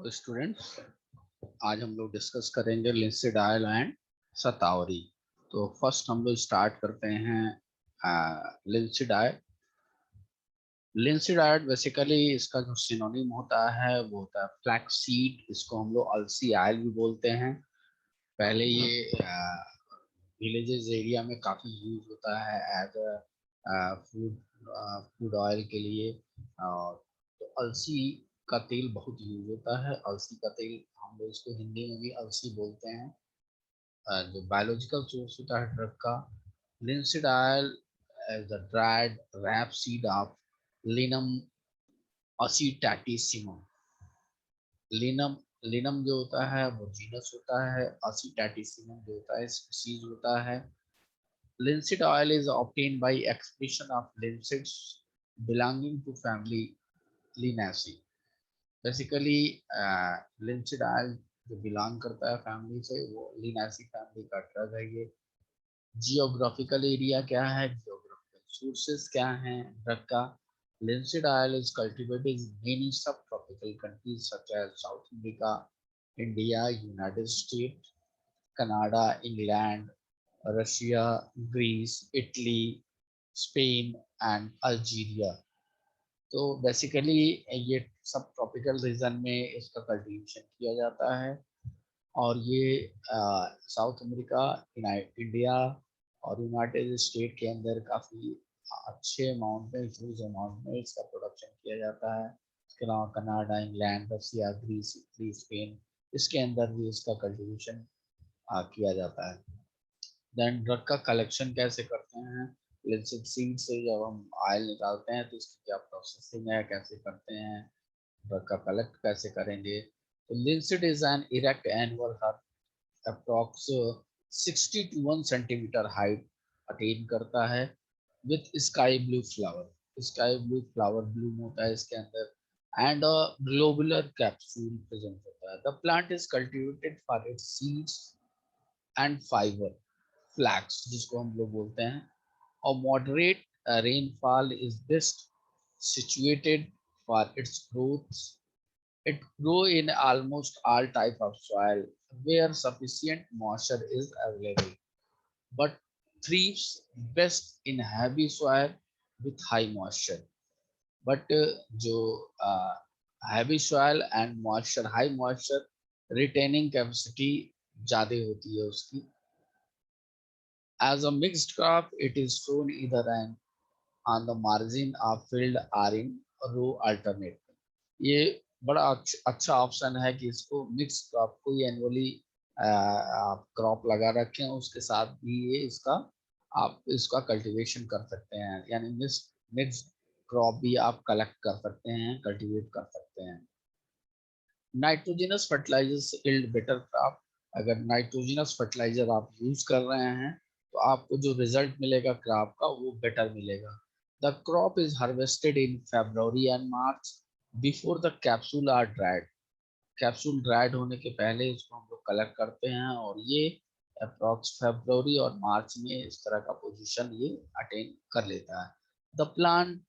तो स्टूडेंट्स, आज हम लोग डिस्कस करेंगे लिंसी डायल एंड सतावरी। तो फर्स्ट हम लोग स्टार्ट करते हैं Linsey dial. Linsey dial basically इसका जो सिनोनिम होता है वो होता है फ्लैक्स सीड। इसको हम लोग अलसी आयल भी बोलते हैं। पहले ये विलेजेस एरिया में काफ़ी यूज होता है एज फूड फूड ऑयल के लिए। और तो अलसी का तेल बहुत यूज होता है। अलसी का तेल हम लोग इसको हिंदी में भी अलसी बोलते हैं। जो बायोलॉजिकल सोर्स होता है ड्रग का, linseed oil as the dried ripe seed of Linum usitatissimum. Linum Linum जो होता है वो जीनस होता है, असीटैटिसिमम जो होता है स्पीसीज होता है। Linseed oil is obtained by expression of linseeds belonging to family Linaceae. Basically, linseed oil जो बिलोंग करता है फैमिली से वो लिनासी फैमिली का ड्रग है ये। जियोग्राफिकल एरिया क्या है, जियोग्राफिकल सोर्सेस क्या हैं ड्रग का। Linseed oil is cultivated in many subtropical countries such as South America, India, United States, Canada, England, Russia, Greece, Italy, Spain and Algeria. तो बेसिकली ये सब ट्रॉपिकल रीजन में इसका कल्टीवेशन किया जाता है। और ये साउथ अमेरिका, इंडिया और यूनाइटेड स्टेट के अंदर काफ़ी अच्छे अमाउंट में, ह्यूज अमाउंट में इसका प्रोडक्शन किया जाता है। इसके अलावा कनाडा, इंग्लैंड, रसिया, ग्रीस, इटली, स्पेन, इसके अंदर भी इसका कल्टीवेशन किया जाता है। देन ड्रग का कलेक्शन कैसे करते हैं, लिंसीड सीड से जब हम ऑयल निकालते हैं तो इसकी क्या प्रोसेसिंग है, कैसे करते हैं, ड्रग का कलेक्ट कैसे करेंगे। तो linseed is an erect annual herb approx 60 to 1 centimetre height attain करता है with sky blue flower. Sky blue flower bloom होता है इसके अंदर and a globular capsule present होता है। The plant is cultivated for its seeds and fibre flax जिसको हम लोग बोलते हैं। और moderate rainfall is best situated for its growth. It grow in almost all type of soil where sufficient moisture is available, but thrives best in heavy soil with high moisture. But जो heavy soil and moisture, high moisture retaining capacity ज़्यादा होती है उसकी। As a mixed crop, it is sown either on the margin of field or in row alternate। ये बड़ा अच्छा option है कि इसको मिक्स क्रॉप को एनुअली आप क्रॉप लगा रखें, उसके साथ भी ये इसका आप इसका कल्टीवेशन कर सकते हैं। यानी मिक्स क्रॉप भी आप कलेक्ट कर सकते हैं, कल्टीवेट कर सकते हैं। Nitrogenous fertilisers yield better crop. अगर नाइट्रोजनस फर्टिलाइजर आप यूज कर रहे हैं तो आपको जो रिजल्ट मिलेगा क्रॉप का वो बेटर मिलेगा। The crop is harvested in February and March before the capsule are dried. Capsule dried होने के पहले इसको हम लोग कलेक्ट करते हैं और ये अप्रॉक्स फरवरी और मार्च में इस तरह का पोजीशन ये अटेन कर लेता है। The plant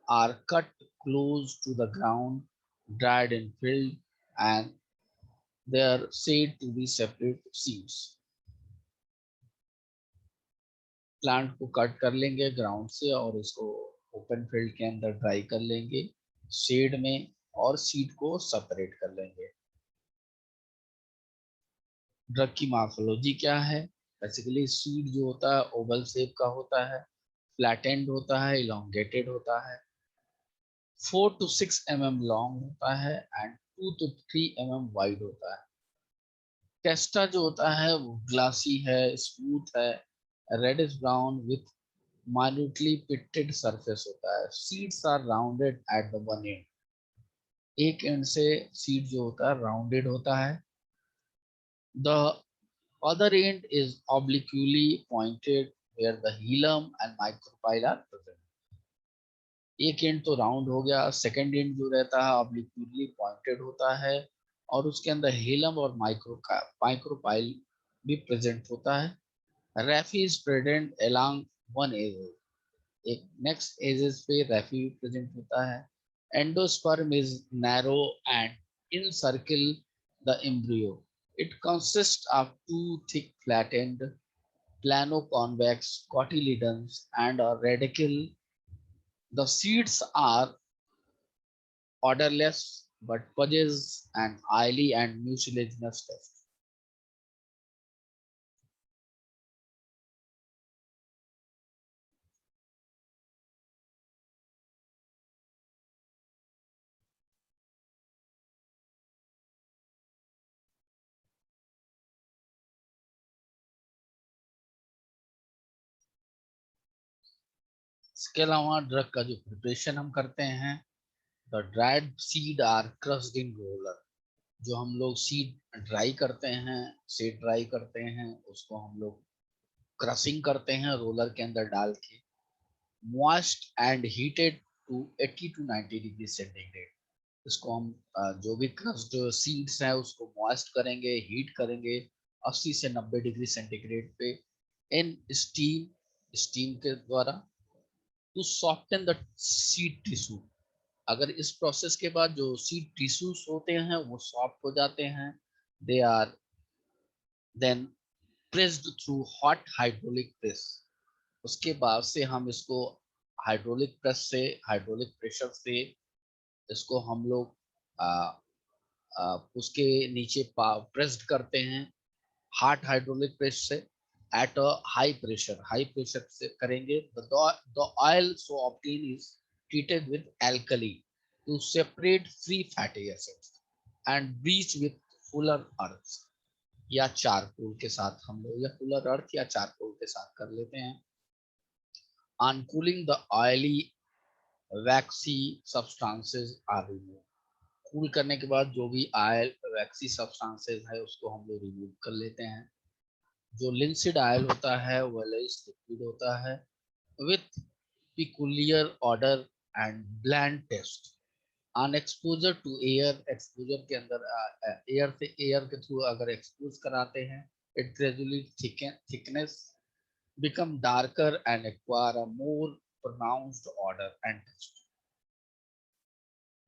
are cut close to the ground, dried in field, and they are said to be separate seeds। Plant को कट कर लेंगे ग्राउंड से और इसको ओपन फील्ड के अंदर ड्राई कर लेंगे शेड में, और सीड को सेपरेट कर लेंगे। ड्रग की मार्फोलॉजी क्या है, बेसिकली सीड जो होता है ओवल शेप का होता है, फ्लैटेंड होता है, इलोंगेटेड होता है, 4 to 6 mm लॉन्ग होता है एंड 2 to 3 mm वाइड होता है। टेस्टा जो होता है वो ग्लासी है, स्मूथ है, reddish brown with minutely pitted surface होता है। Seeds are rounded at the one end. एक एंड से सीड जो होता है राउंडेड होता है। The other end is obliquely pointed where the hilum and micropyle are present। एक एंड तो राउंड हो गया, सेकंड एंड जो रहता है ऑब्लिक्यूटली पॉइंटेड होता है और उसके अंदर हेलम और माइक्रोपाइल भी प्रेजेंट होता है। Raphe is present along one edge. एक नेक्स्ट एजेस पे रैफी भी प्रेजेंट होता है। Endosperm is narrow and encircle the embryo. It consists of two thick flattened plano-convex cotyledons and a radicle. The seeds are odorless but possess an oily and mucilaginous taste. इसके अलावा drug का जो preparation हम करते हैं, the dried seed are crushed in roller. जो हम लोग सीड ड्राई करते हैं, सीड ड्राई करते हैं, उसको हम लोग क्रशिंग करते हैं रोलर के अंदर डाल के, moist and heated to 80 to 90 degree centigrade. इसको हम जो भी क्रस्ड सीड्स हैं उसको मॉइस्ट करेंगे, हीट करेंगे 80 से 90 डिग्री सेंटीग्रेड पे इन स्टीम, स्टीम के द्वारा, to soften the seed tissue. अगर इस प्रोसेस के बाद जो सीड टिश्यूज होते हैं वो सॉफ्ट हो जाते हैं, they are then pressed through hot hydraulic press. उसके बाद से हम इसको हाइड्रोलिक प्रेस से, हाइड्रोलिक प्रेशर से इसको हम लोग उसके नीचे प्रेस्ड करते हैं हार्ड हाइड्रोलिक प्रेस से एट अ हाई प्रेशर से करेंगे। The oil so obtain is treated with alkali to separate free fatty acids and bleach with fuller earth या चारकोल के साथ हम लोग, या फुलर अर्थ या चारकोल के साथ कर लेते हैं। On cooling, the oily waxy substances are removed. Cool करने के बाद जो भी ऑयल वैक्सी सब्सटेंसेस है उसको हम लोग रिमूव कर लेते हैं। जो लिंसिड ऑयल होता है वह लिक्विड होता है with peculiar order and bland taste. On exposure to air, exposure के अंदर एयर से, एयर के थ्रू अगर एक्सपोज कराते हैं, it gradually thickness become darker and acquire a more pronounced odor and taste.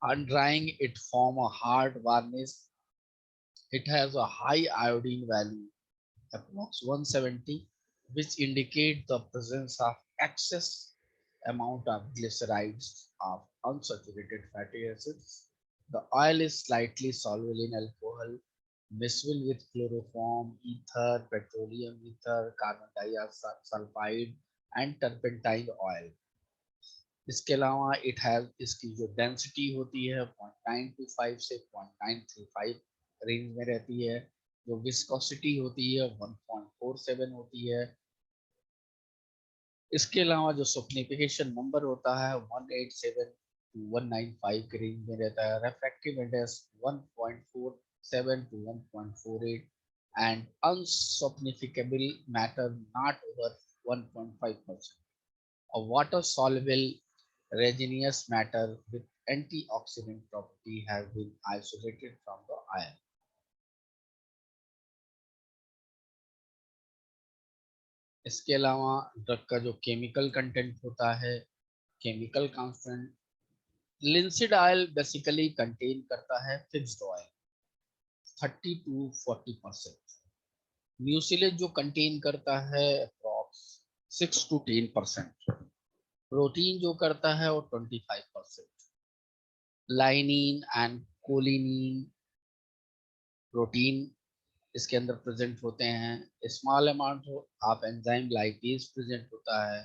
On drying, it form a hard varnish. It has a high iodine value, approx 170, which indicate the presence of excess amount of glycerides of unsaturated fatty acids. The oil is slightly soluble in alcohol, miscible with chloroform, ether, petroleum ether, carbon dioxide, sulfide, and turpentine oil. इसके अलावा it has, इसकी जो density होती है 0.925 से 0.935 range में रहती है। जो विस्कोसिटी होती है 1.47 होती है। इसके अलावा जो सॉफ्टनिफिकेशन नंबर होता है 187 टू 195 के रेंज में रहता है। Refractive index 1.47 to 1.48 and unsaponifiable matter not over 1.5%। A water soluble resinous matter with antioxidant property has been isolated from the iron. इसके अलावा ड्रग का जो केमिकल कंटेंट होता है, chemical constant, linseed oil basically contain करता है fixed oil 30 to 40%। म्यूसिलेट जो contain करता है अप्रॉक्स 6 टू 10%। प्रोटीन जो करता है वो 25%। लाइनिन एंड कोलिनिन प्रोटीन इसके अंदर प्रेजेंट होते हैं। Small amount of enzyme lipase present होता है।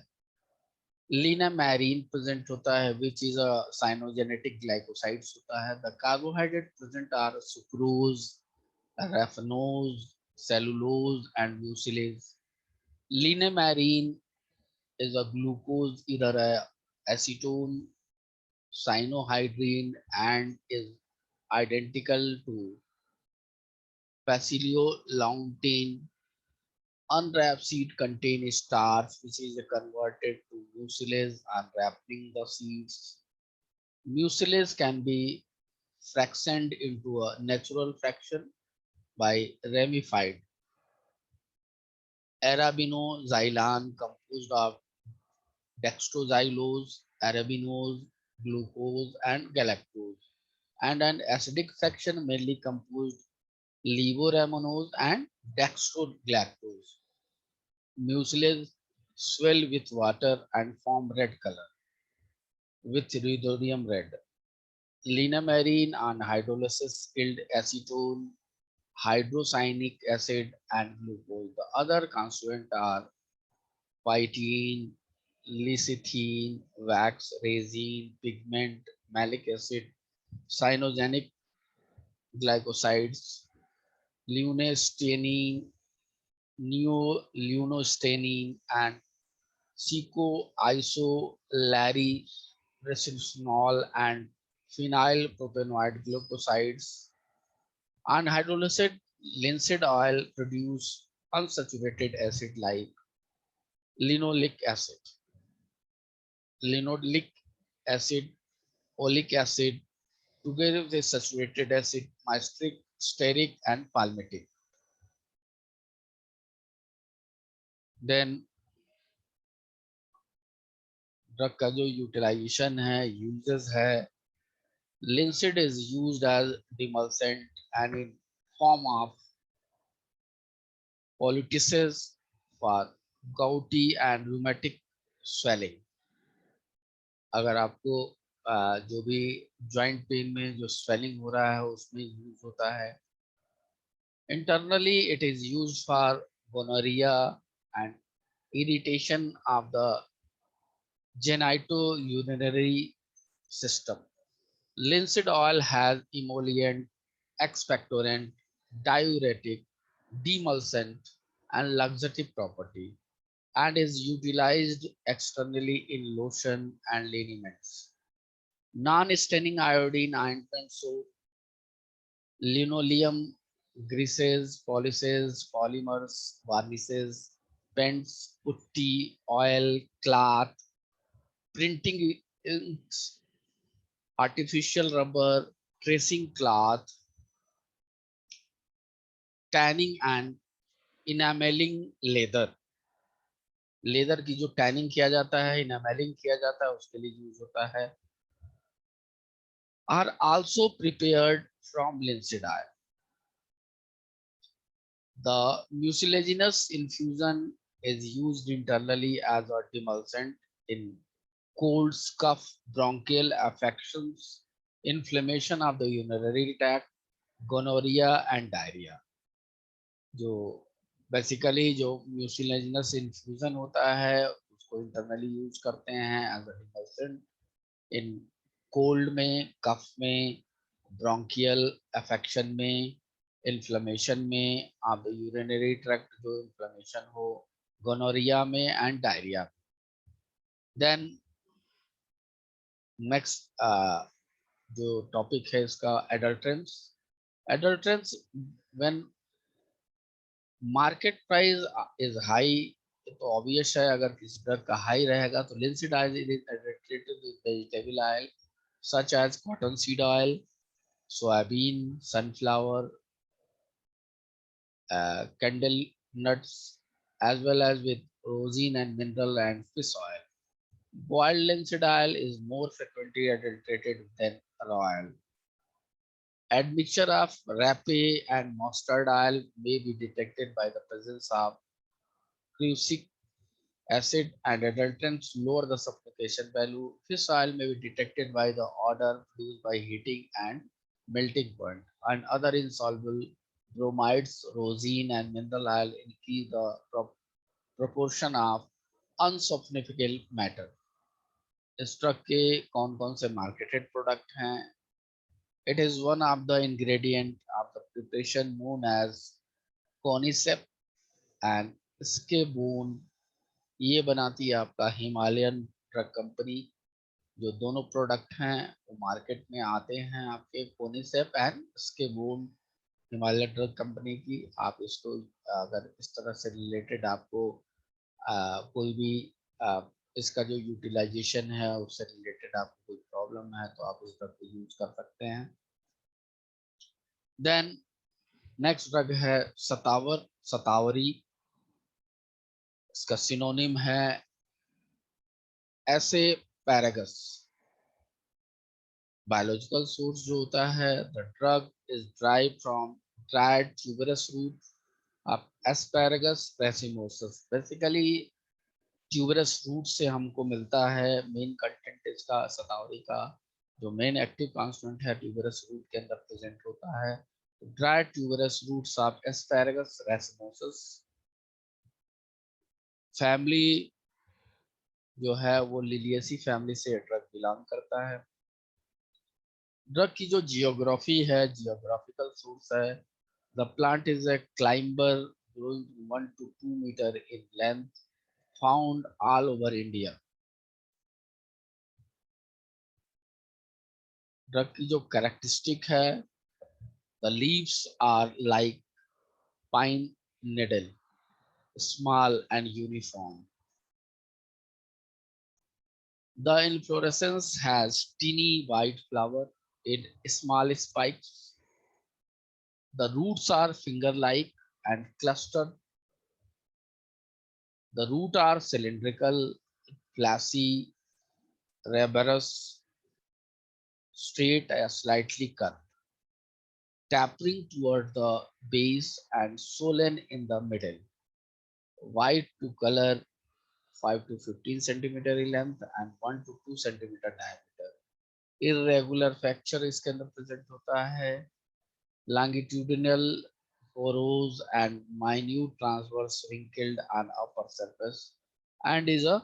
लिनामेरिन प्रेजेंट होता है which is a cyanogenetic glycosides होता है। The carbohydrate present are sucrose, raffinose, cellulose and mucilage. Linamarin is a glucose, either a acetone, cyanohydrin, and is identical to pacilio-longtane. Unwrapped seed contain starch, which is converted to mucilage on wrapping the seeds. Mucilage can be fractioned into a natural fraction by ramified. Arabinoxylan composed of dextroxylose, arabinose, glucose, and galactose, and an acidic fraction mainly composed levoramonose and dextrogalactose. Mucilage swell with water and form red color with rhodium red. Linamarin and hydrolysis yield acetone, hydrocyanic acid, and glucose. The other constituents are phytene, lecithin, wax, resin, pigment, malic acid, cyanogenic glycosides, lunastanin, neolunastanin, and secoisolarylresinol and phenylpropanoid glucosides. Unhydrolyzed linseed oil produce unsaturated acid like linoleic acid, linoleic acid, oleic acid, together with saturated acid, mystric, steric, and palmitic. Then drug का जो utilisation है, uses है, linseed is used as demulcent and in form of poultices for gouty and rheumatic swelling. अगर आपको जो भी joint pain में जो स्वेलिंग हो रहा है उसमें यूज होता है. Internally, it is used for gonorrhea and irritation of the genitourinary system. Linseed oil has emollient, expectorant, diuretic, demulcent, and laxative property and is utilized externally in lotion and liniments. Non-staining iodine ointment soap, linoleum greases, polishes, polymers, varnishes, paints, putty, oil, cloth, printing inks, artificial rubber, tracing cloth, tanning and enameling leather. Leather की जो tanning किया जाता है, इनामेलिंग किया जाता है, उसके लिए यूज होता है. Are also prepared from linseed oil. The mucilaginous infusion is used internally as a demulcent in colds, cough, bronchial affections, inflammation of the urinary tract, gonorrhea and diarrhea. जो बेसिकली जो म्यूसिलेजिनस इन्फ्यूजन होता है उसको internally use करते हैं as a demulcent in cold में, cough में, bronchial affection में, इन्फ्लेमेशन में, आप यूरिनरी ट्रैक्ट जो इन्फ्लेमेशन हो, गोनोरिया में एंड डायरिया. देन नेक्स्ट जो टॉपिक है इसका adulterants. Adulterants when market price is high, तो ऑब्वियस है अगर किसी ड्रग का हाई रहेगा तो linseed oil is adulterated with vegetable oil such as cotton seed oil, soybean, sunflower, candle nuts, as well as with rosin and mineral and fish oil. Boiled linseed oil is more frequently adulterated than raw oil. Admixture of rape and mustard oil may be detected by the presence of prussic acid, and adulterants lower the suffocation value. Fish oil may be detected by the odor produced by heating and melting point, and other insoluble bromides, rosin, and mineral oil increase the proportion of unsophisticated matter. इस drug के कौन कौन से marketed product हैं? It is one of the ingredient of the preparation known as Conicept and Skibone. ये बनाती है आपका हिमालयन ड्रग कंपनी. जो दोनों प्रोडक्ट हैं वो मार्केट में आते हैं आपके कोनिसेप एंड स्केबून, हिमालय ड्रग कंपनी की. आप इसको अगर इस तरह से रिलेटेड आपको कोई भी इसका जो यूटिलाइजेशन है उससे रिलेटेड आपको कोई प्रॉब्लम है तो आप इस ड्रग को यूज कर सकते हैं. देन नेक्स्ट ड्रग है सतावर, सतावरी. इसका सिनोनिम है एसे पैरागस. बायोलॉजिकल सोर्स जो होता है, the drug is derived from dried tuberous root of Asparagus racemosus. Basically tuberous root से हमको मिलता है मेन कंटेंट इसका, शतावरी का जो मेन एक्टिव कॉन्स्टिट्यूएंट है ट्यूबरस रूट के अंदर प्रेजेंट होता है। Dry tuberous roots of Asparagus racemosus family जो है वो लिलियसी फैमिली से ड्रग बिलोंग करता है। ड्रग की जो जियोग्राफी है, जियोग्राफिकल सोर्स है, the plant is a climber growing 1 to 2 meter in length, found all over India. Drug की जो कैरेक्टरिस्टिक है, the leaves are like pine needle, small and uniform. The inflorescence has teeny white flower in small spikes. The roots are finger-like and clustered. The roots are cylindrical, fleshy, rubberous, straight and slightly curved, tapering toward the base and swollen in the middle. White to color, 5 to 15 centimeter in length and 1 to 2 centimeter diameter. Irregular fracture इसके अंदर present होता है, longitudinal furrows and minute transverse wrinkled on upper surface, and is a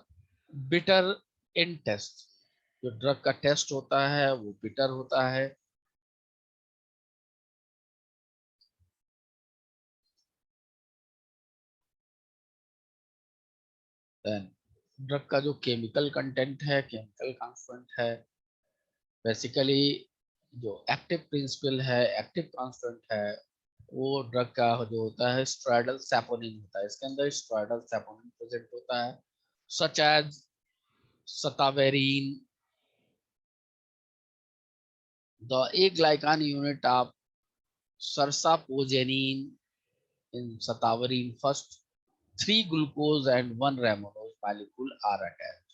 bitter in test. जो drug का test होता है वो bitter होता है। देन ड्रग का जो केमिकल कंटेंट है, केमिकल कॉन्स्टेंट है, बेसिकली जो एक्टिव प्रिंसिपल है, एक्टिव कांस्टेंट है, वो ड्रग का जो होता है स्ट्राइडल सैपोनिन होता है। इसके अंदर स्ट्राइडल सैपोनिन प्रेजेंट होता है, such as shatavarin, the aglycone unit of sarsasapogenin in sataverine first, 3 glucose and 1 ramenose molecule are attached.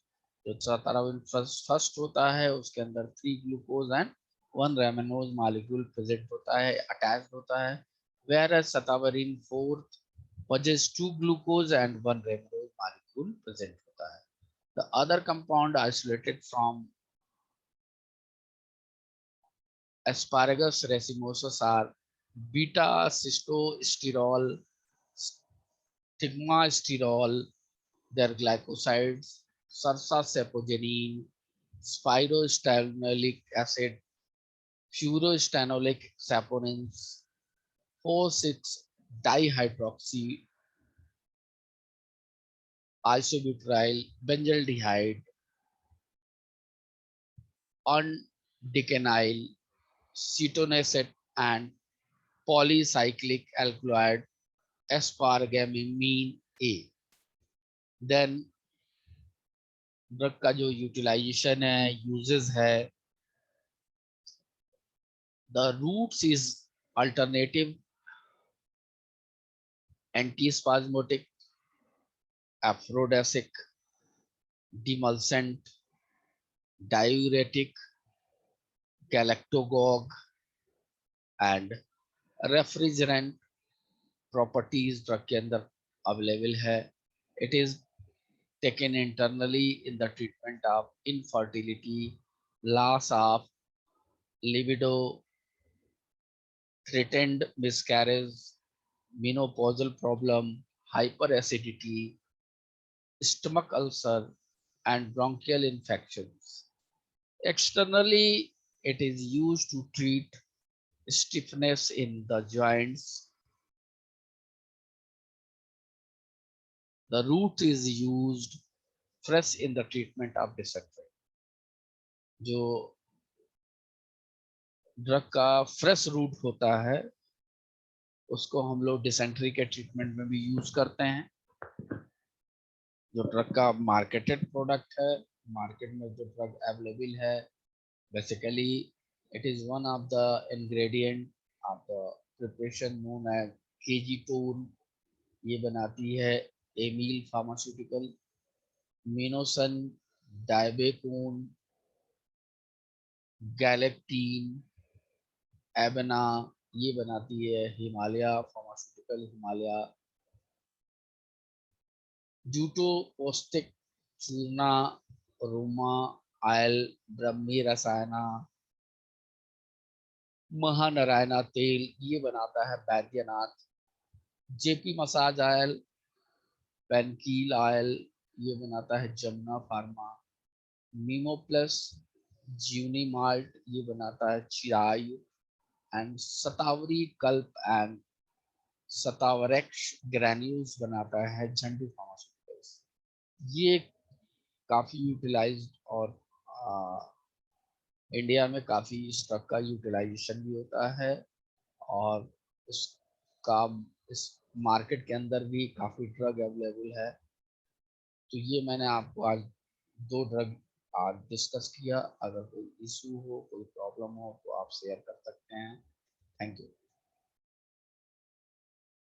जो सतावेरीन फर्स्ट होता है उसके अंदर 3 glucose and 1 ramenose molecule present होता है, अटैच्ड होता है। whereas sataverine fourth possesses 2 glucose and 1 ramenose molecule present होता है। The other compound isolated from asparagus racemosus are beta cystosterol, stigmasterol, their glycosides, sarsapapagenine, spirostanolic acid, furostanolic saponins, 4,6-dihydroxy isobutyryl benzaldehyde, undekenyl cetonesate, and polycyclic alkaloid asparagine A. Then drug का जो utilisation है, uses है, the roots is alternative antispasmodic, aphrodisiac, demulcent, diuretic, galactagogue and refrigerant properties drug के अंदर available है। It is taken internally in the treatment of infertility, loss of libido, threatened miscarriage, menopausal problem, hyperacidity, stomach ulcer, and bronchial infections. Externally, it is used to treat stiffness in the joints. The root is used fresh in the treatment of dysentery. जो drug का fresh root होता है उसको हम लोग dysentery के treatment में भी यूज करते हैं। जो ड्रग का मार्केटेड प्रोडक्ट है, मार्केट में जो ड्रग अवेलेबल है, basically it is one of the ingredient of the preparation known as केजीटोन। ये बनाती है एमिल फार्मास्यूटिकल। मिनोसन, डाइबेकोन, गैलेक्टीन, एबना, ये बनाती है हिमालय फार्मास्यूटिकल, हिमालय। ड्यूटोपोस्टिक, चूर्णा, रोमा आयल, ब्रह्मी रसायना, महानारायणा तेल, ये बनाता है Baidyanath. JP massage oil, painkill oil, ये बनाता है जमुना फार्मा। मीमो प्लस, ज्यूनी माल्ट, ये बनाता है चिरायु। एंड सतावरी कल्प एंड सतावरेक्स ग्रैन्यूल्स बनाता है झंडू फार्मास्यूटिकल्स। ये काफ़ी यूटिलाइज्ड और इंडिया में काफ़ी स्टॉक का यूटिलाइजेशन भी होता है, और इसका इस मार्केट के अंदर भी काफ़ी ड्रग अवेलेबल है। तो ये मैंने आपको आज 2 ड्रग आज डिस्कस किया। अगर कोई इशू हो, कोई प्रॉब्लम हो, तो आप शेयर कर सकते हैं। Thank you.